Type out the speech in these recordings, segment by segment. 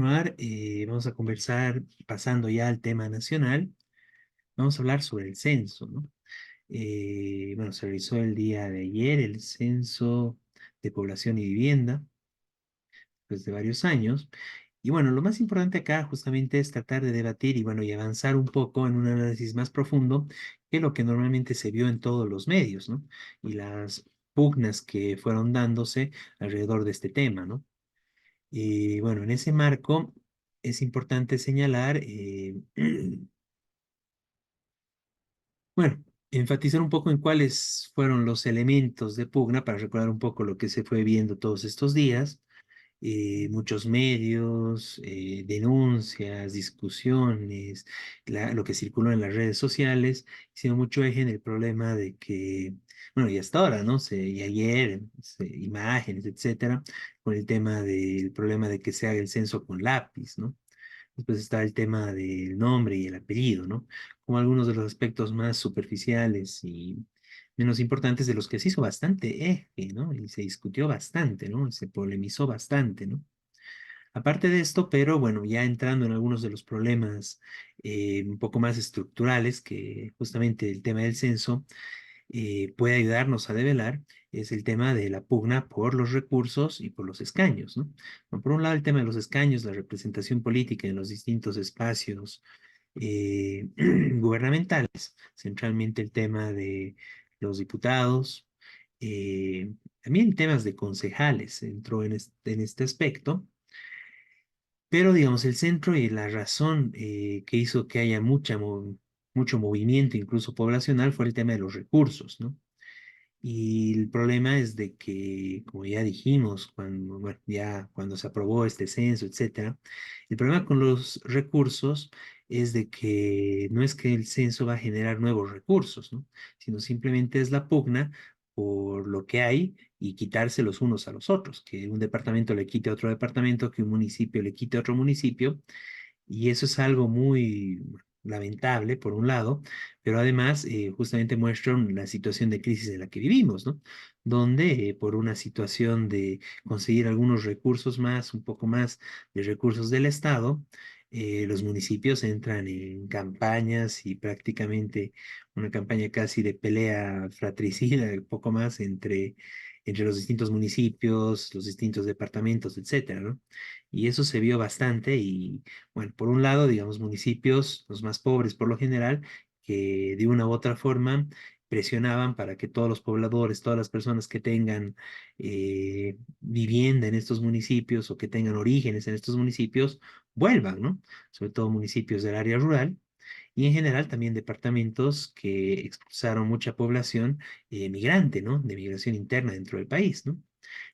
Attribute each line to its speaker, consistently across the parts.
Speaker 1: continuar, vamos a conversar, pasando ya al tema nacional, vamos a hablar sobre el censo, ¿no? Bueno, se realizó el día de ayer el censo de población y vivienda, después de varios años. Y bueno, lo más importante acá justamente es tratar de debatir y bueno, y avanzar un poco en un análisis más profundo que lo que normalmente se vio en todos los medios, ¿no? Y las pugnas que fueron dándose alrededor de este tema, ¿no? Y bueno, en ese marco es importante señalar, bueno, enfatizar un poco en cuáles fueron los elementos de pugna para recordar un poco lo que se fue viendo todos estos días. Muchos medios, denuncias, discusiones, lo que circuló en las redes sociales, hicieron mucho eje en el problema de que, bueno, y hasta ahora, ¿no? Y ayer, imágenes, etcétera, con el tema del problema de que se haga el censo con lápiz, ¿no? Después está el tema del nombre y el apellido, ¿no? Como algunos de los aspectos más superficiales y menos importantes de los que se hizo bastante eje, ¿no? Y se discutió bastante, ¿no? Se polemizó bastante, ¿no? Aparte de esto, pero bueno, ya entrando en algunos de los problemas un poco más estructurales, que justamente el tema del censo puede ayudarnos a develar, es el tema de la pugna por los recursos y por los escaños, ¿no? Bueno, por un lado, el tema de los escaños, la representación política en los distintos espacios gubernamentales, centralmente el tema de los diputados, también temas de concejales entró en este aspecto. Pero digamos, el centro y la razón que hizo que haya mucho movimiento, incluso poblacional, fue el tema de los recursos, ¿no? Y el problema es de que, como ya dijimos, bueno, ya cuando se aprobó este censo, etcétera, el problema con los recursos es de que no es que el censo va a generar nuevos recursos, ¿no? Sino simplemente es la pugna por lo que hay y quitarse los unos a los otros, que un departamento le quite a otro departamento, que un municipio le quite a otro municipio, y eso es algo muy lamentable, por un lado, pero además justamente muestra la situación de crisis en la que vivimos, ¿no? Donde por una situación de conseguir algunos recursos más, un poco más de recursos del Estado, los municipios entran en campañas y prácticamente una campaña casi de pelea fratricida, un poco más entre los distintos municipios, los distintos departamentos, etcétera, ¿no? Y eso se vio bastante y bueno, por un lado, digamos, municipios, los más pobres por lo general, que de una u otra forma presionaban para que todos los pobladores, todas las personas que tengan vivienda en estos municipios o que tengan orígenes en estos municipios, vuelvan, ¿no? Sobre todo municipios del área rural y en general también departamentos que expulsaron mucha población migrante, ¿no? De migración interna dentro del país, ¿no?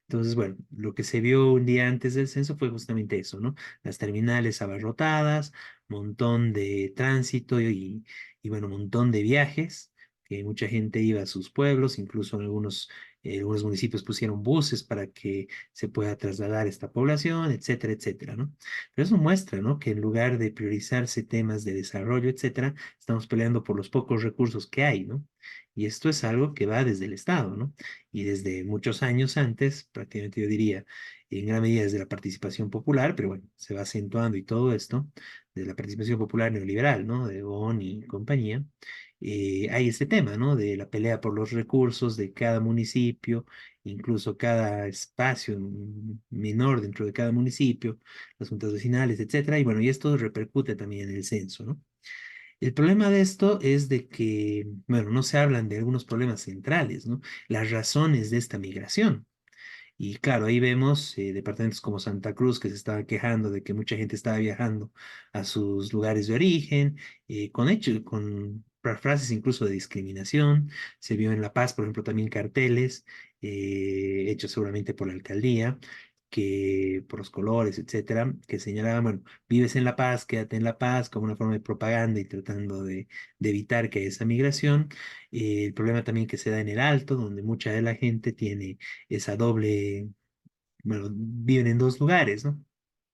Speaker 1: Entonces, bueno, lo que se vio un día antes del censo fue justamente eso, ¿no? Las terminales abarrotadas, montón de tránsito y bueno, montón de viajes, que mucha gente iba a sus pueblos, incluso en algunos municipios pusieron buses para que se pueda trasladar esta población, etcétera, etcétera, ¿no? Pero eso muestra, ¿no? Que en lugar de priorizarse temas de desarrollo, etcétera, estamos peleando por los pocos recursos que hay, ¿no? Y esto es algo que va desde el Estado, ¿no? Y desde muchos años antes, prácticamente yo diría, en gran medida desde la participación popular, pero bueno, se va acentuando y todo esto, de la participación popular neoliberal, ¿no? De Bon y compañía, hay este tema, ¿no? De la pelea por los recursos de cada municipio, incluso cada espacio menor dentro de cada municipio, las juntas vecinales, etcétera, y bueno, y esto repercute también en el censo, ¿no? El problema de esto es de que, bueno, no se hablan de algunos problemas centrales, ¿no? Las razones de esta migración. Y claro, ahí vemos departamentos como Santa Cruz que se estaba quejando de que mucha gente estaba viajando a sus lugares de origen, con frases incluso de discriminación. Se vio en La Paz, por ejemplo, también carteles hechos seguramente por la alcaldía, que por los colores, etcétera, que señalaban, bueno, vives en La Paz, quédate en La Paz, como una forma de propaganda y tratando de evitar que haya esa migración. El problema también que se da en el Alto, donde mucha de la gente tiene esa doble, bueno, viven en dos lugares, ¿no?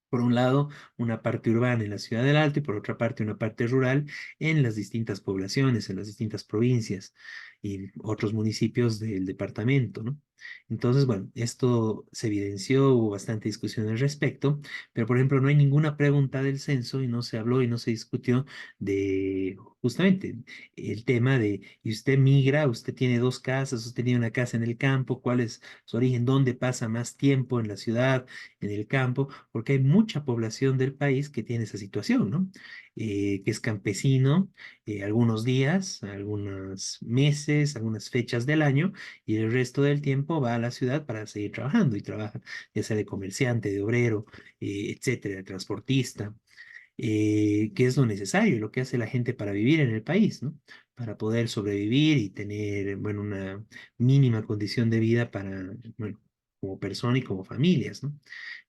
Speaker 1: Por un lado, una parte urbana en la ciudad del Alto y por otra parte, una parte rural en las distintas poblaciones, en las distintas provincias y otros municipios del departamento, ¿no? Entonces, bueno, esto se evidenció, hubo bastante discusión al respecto, pero por ejemplo, no hay ninguna pregunta del censo y no se habló y no se discutió de justamente el tema de, y usted migra, usted tiene dos casas, usted tiene una casa en el campo, cuál es su origen, dónde pasa más tiempo en la ciudad, en el campo, porque hay mucha población del país que tiene esa situación, ¿no? Que es campesino algunos días, algunos meses, algunas fechas del año y el resto del tiempo va a la ciudad para seguir trabajando y trabaja ya sea de comerciante, de obrero, etcétera, de transportista, que es lo necesario y lo que hace la gente para vivir en el país, ¿no? Para poder sobrevivir y tener, bueno, una mínima condición de vida para, bueno, como persona y como familias, ¿no?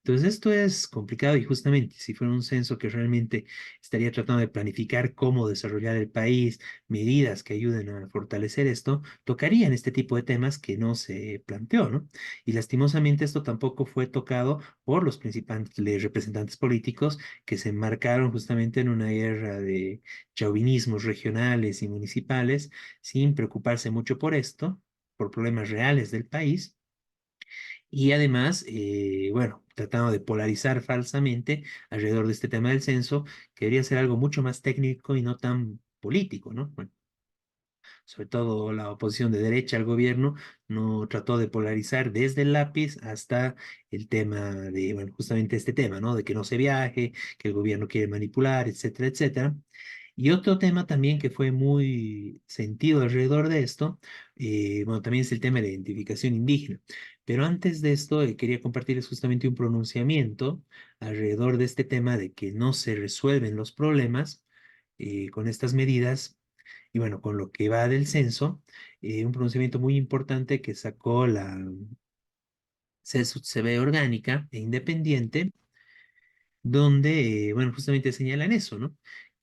Speaker 1: Entonces esto es complicado y justamente si fuera un censo que realmente estaría tratando de planificar cómo desarrollar el país, medidas que ayuden a fortalecer esto, tocarían este tipo de temas que no se planteó, ¿no? Y lastimosamente esto tampoco fue tocado por los principales representantes políticos que se enmarcaron justamente en una guerra de chauvinismos regionales y municipales sin preocuparse mucho por esto, por problemas reales del país y además, bueno, tratando de polarizar falsamente alrededor de este tema del censo, que debería ser algo mucho más técnico y no tan político, ¿no? Bueno, sobre todo la oposición de derecha al gobierno no trató de polarizar desde el lápiz hasta el tema de, bueno, justamente este tema, ¿no? De que no se viaje, que el gobierno quiere manipular, etcétera, etcétera. Y otro tema también que fue muy sentido alrededor de esto, bueno, también es el tema de la identificación indígena. Pero antes de esto, quería compartirles justamente un pronunciamiento alrededor de este tema de que no se resuelven los problemas con estas medidas y bueno, con lo que va del censo, un pronunciamiento muy importante que sacó la CSUTCB orgánica e independiente donde, bueno, justamente señalan eso, ¿no?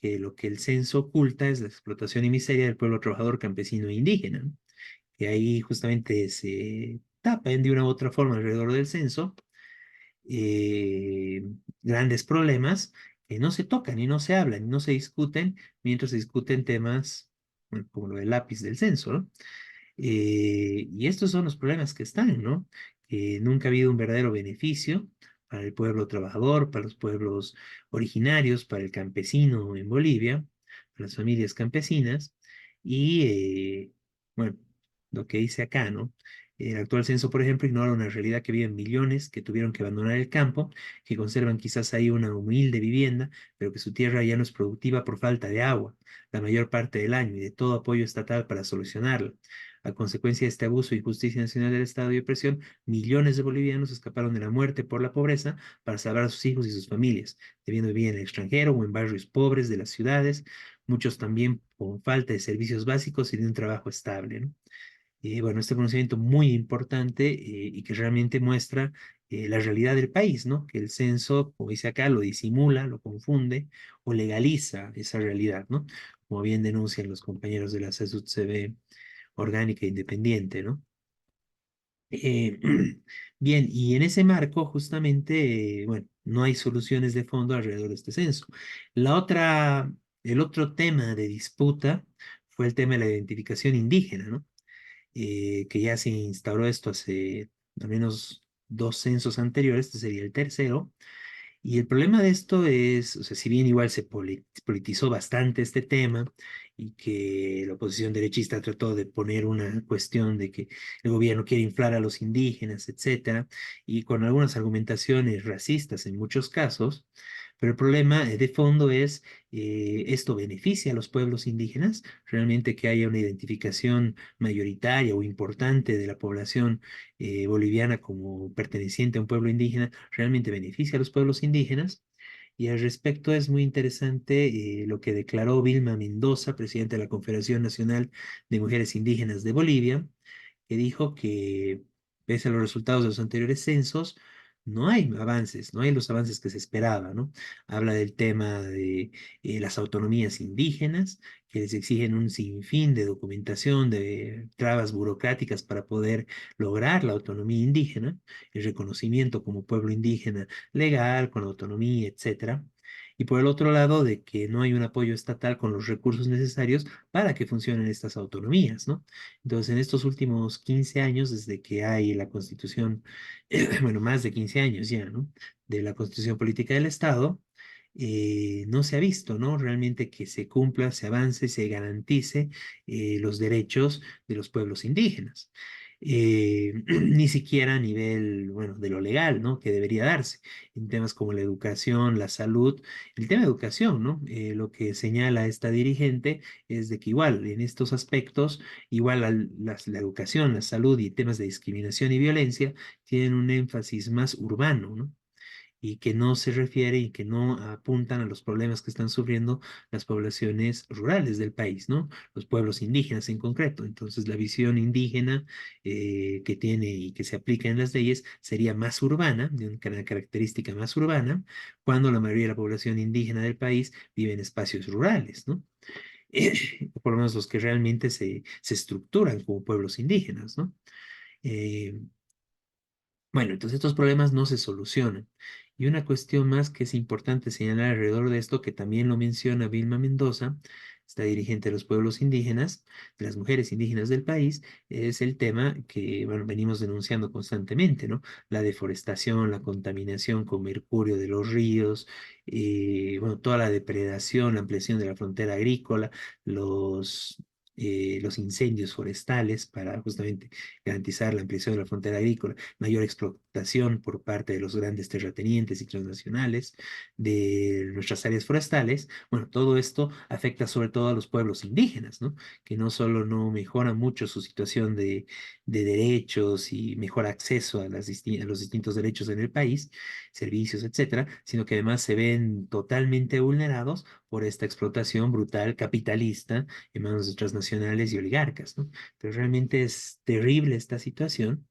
Speaker 1: Que lo que el censo oculta es la explotación y miseria del pueblo trabajador campesino e indígena, ¿no? Que ahí justamente se tapan de una u otra forma alrededor del censo eh, grandes problemas que no se tocan y no se hablan y no se discuten mientras se discuten temas, bueno, como lo del lápiz del censo, ¿no? Y estos son los problemas que están, ¿no? Que nunca ha habido un verdadero beneficio para el pueblo trabajador, para los pueblos originarios, para el campesino en Bolivia, para las familias campesinas. Y, bueno, lo que dice acá, ¿no? El actual censo, por ejemplo, ignora una realidad que viven millones que tuvieron que abandonar el campo, que conservan quizás ahí una humilde vivienda, pero que su tierra ya no es productiva por falta de agua la mayor parte del año y de todo apoyo estatal para solucionarla. A consecuencia de este abuso y justicia nacional del Estado y opresión, millones de bolivianos escaparon de la muerte por la pobreza para salvar a sus hijos y sus familias, debiendo vivir en el extranjero o en barrios pobres de las ciudades, muchos también con falta de servicios básicos y de un trabajo estable, ¿no? Bueno, este conocimiento muy importante y que realmente muestra la realidad del país, ¿no? Que el censo, como dice acá, lo disimula, lo confunde o legaliza esa realidad, ¿no? Como bien denuncian los compañeros de la CSUTCB orgánica e independiente, ¿no? Eh, bien, y en ese marco, justamente, bueno, no hay soluciones de fondo alrededor de este censo. La otra, el otro tema de disputa fue el tema de la identificación indígena, ¿no? Que ya se instauró esto hace al menos dos censos anteriores, este sería el tercero, y el problema de esto es, o sea, si bien igual se politizó bastante este tema y que la oposición derechista trató de poner una cuestión de que el gobierno quiere inflar a los indígenas, etcétera, y con algunas argumentaciones racistas en muchos casos, pero el problema de fondo es, ¿esto beneficia a los pueblos indígenas? ¿Realmente que haya una identificación mayoritaria o importante de la población boliviana como perteneciente a un pueblo indígena? ¿Realmente beneficia a los pueblos indígenas? Y al respecto es muy interesante lo que declaró Vilma Mendoza, presidenta de la Confederación Nacional de Mujeres Indígenas de Bolivia, que dijo que pese a los resultados de los anteriores censos, no hay avances, no hay los avances que se esperaba, ¿no? Habla del tema de las autonomías indígenas, que les exigen un sinfín de documentación, de trabas burocráticas para poder lograr la autonomía indígena, el reconocimiento como pueblo indígena legal, con autonomía, etcétera. y por el otro lado de que no hay un apoyo estatal con los recursos necesarios para que funcionen estas autonomías, ¿no? Entonces, en estos últimos 15 años, desde que hay la Constitución, bueno, más de 15 años ya, ¿no? De la Constitución Política del Estado, no se ha visto, ¿no? Realmente que se cumpla, se avance, se garantice los derechos de los pueblos indígenas. Ni siquiera a nivel, bueno, de lo legal, ¿no? Que debería darse en temas como la educación, la salud. El tema de educación, ¿no? Lo que señala esta dirigente es de que igual en estos aspectos, igual la educación, la salud y temas de discriminación y violencia tienen un énfasis más urbano, ¿no? Y que no se refiere y que no apuntan a los problemas que están sufriendo las poblaciones rurales del país, ¿no? Los pueblos indígenas en concreto. Entonces, la visión indígena que tiene y que se aplica en las leyes sería más urbana, de una característica más urbana, cuando la mayoría de la población indígena del país vive en espacios rurales, ¿no? Por lo menos los que realmente se estructuran como pueblos indígenas, ¿no? Eh, bueno, entonces estos problemas no se solucionan. Y una cuestión más que es importante señalar alrededor de esto, que también lo menciona Vilma Mendoza, esta dirigente de los pueblos indígenas, de las mujeres indígenas del país, es el tema que, bueno, venimos denunciando constantemente, ¿no? La deforestación, la contaminación con mercurio de los ríos, bueno, toda la depredación, la ampliación de la frontera agrícola, los incendios forestales para justamente garantizar la ampliación de la frontera agrícola, mayor explotación por parte de los grandes terratenientes y transnacionales de nuestras áreas forestales. Bueno, todo esto afecta sobre todo a los pueblos indígenas, ¿no? Que no solo no mejora mucho su situación de derechos y mejor acceso a, a los distintos derechos en el país, servicios, etcétera, sino que además se ven totalmente vulnerados por esta explotación brutal capitalista en manos de transnacionales y oligarcas, ¿no? Pero realmente es terrible esta situación.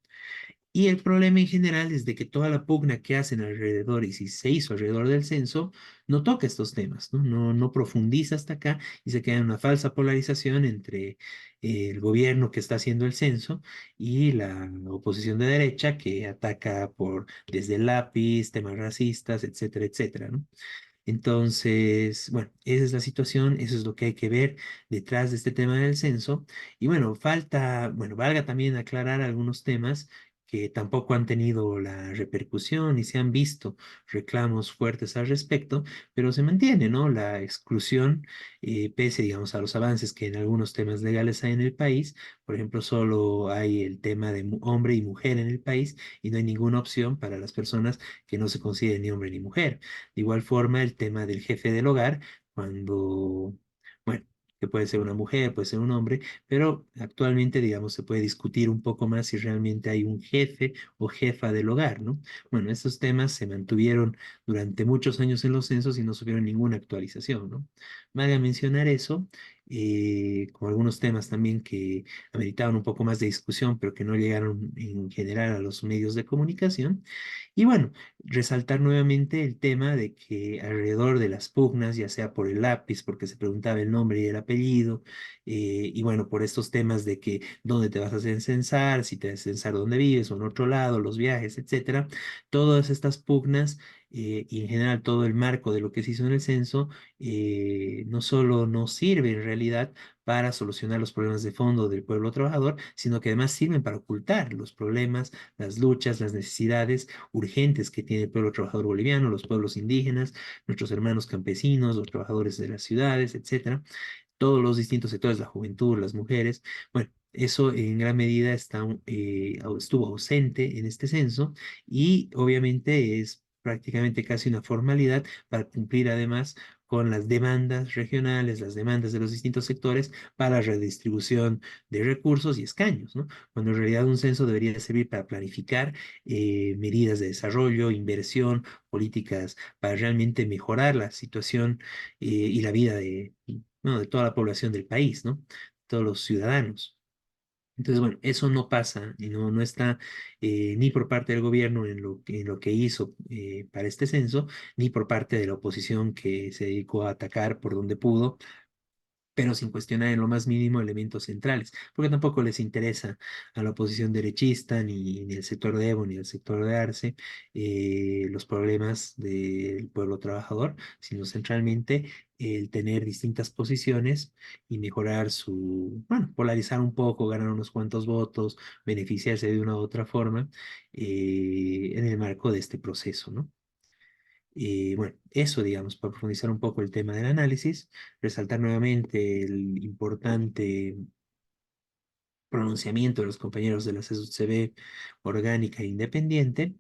Speaker 1: Y el problema en general es de que toda la pugna que hacen alrededor y si se hizo alrededor del censo, no toca estos temas, ¿no? No profundiza hasta acá y se queda en una falsa polarización entre el gobierno que está haciendo el censo y la oposición de derecha que ataca por desde el lápiz, temas racistas, etcétera, etcétera, ¿no? Entonces, bueno, esa es la situación, eso es lo que hay que ver detrás de este tema del censo. Y bueno, falta, bueno, valga también aclarar algunos temas que tampoco han tenido la repercusión y se han visto reclamos fuertes al respecto, pero se mantiene, ¿no? La exclusión, pese, digamos, a los avances que en algunos temas legales hay en el país. Por ejemplo, solo hay el tema de hombre y mujer en el país y no hay ninguna opción para las personas que no se consideren ni hombre ni mujer. De igual forma, el tema del jefe del hogar, cuando, bueno, que puede ser una mujer, puede ser un hombre, pero actualmente, digamos, se puede discutir un poco más si realmente hay un jefe o jefa del hogar, ¿no? Bueno, estos temas se mantuvieron durante muchos años en los censos y no sufrieron ninguna actualización, ¿no? Vale mencionar eso, como algunos temas también que ameritaban un poco más de discusión, pero que no llegaron en general a los medios de comunicación. Y bueno, resaltar nuevamente el tema de que alrededor de las pugnas, ya sea por el lápiz, porque se preguntaba el nombre y el apellido, y bueno, por estos temas de que dónde te vas a censar, si te vas a censar dónde vives o en otro lado, los viajes, etcétera, todas estas pugnas y en general todo el marco de lo que se hizo en el censo, no solo no sirve en realidad para solucionar los problemas de fondo del pueblo trabajador, sino que además sirven para ocultar los problemas, las luchas, las necesidades urgentes que tiene el pueblo trabajador boliviano, los pueblos indígenas, nuestros hermanos campesinos, los trabajadores de las ciudades, etcétera, todos los distintos sectores, la juventud, las mujeres. Bueno, eso en gran medida estuvo ausente en este censo y obviamente es prácticamente casi una formalidad para cumplir además con las demandas regionales, las demandas de los distintos sectores para redistribución de recursos y escaños, ¿no? Cuando en realidad un censo debería servir para planificar medidas de desarrollo, inversión, políticas para realmente mejorar la situación y la vida de, ¿no? de toda la población del país, ¿no? Todos los ciudadanos. Entonces, bueno, eso no pasa y no está ni por parte del gobierno en lo que hizo para este censo, ni por parte de la oposición que se dedicó a atacar por donde pudo pero sin cuestionar en lo más mínimo elementos centrales, porque tampoco les interesa a la oposición derechista, ni el sector de Evo, ni el sector de Arce, los problemas del pueblo trabajador, sino centralmente el tener distintas posiciones y mejorar bueno, polarizar un poco, ganar unos cuantos votos, beneficiarse de una u otra forma en el marco de este proceso, ¿no? Y bueno, eso, digamos, para profundizar un poco el tema del análisis, resaltar nuevamente el importante pronunciamiento de los compañeros de la CSUCB orgánica e independiente,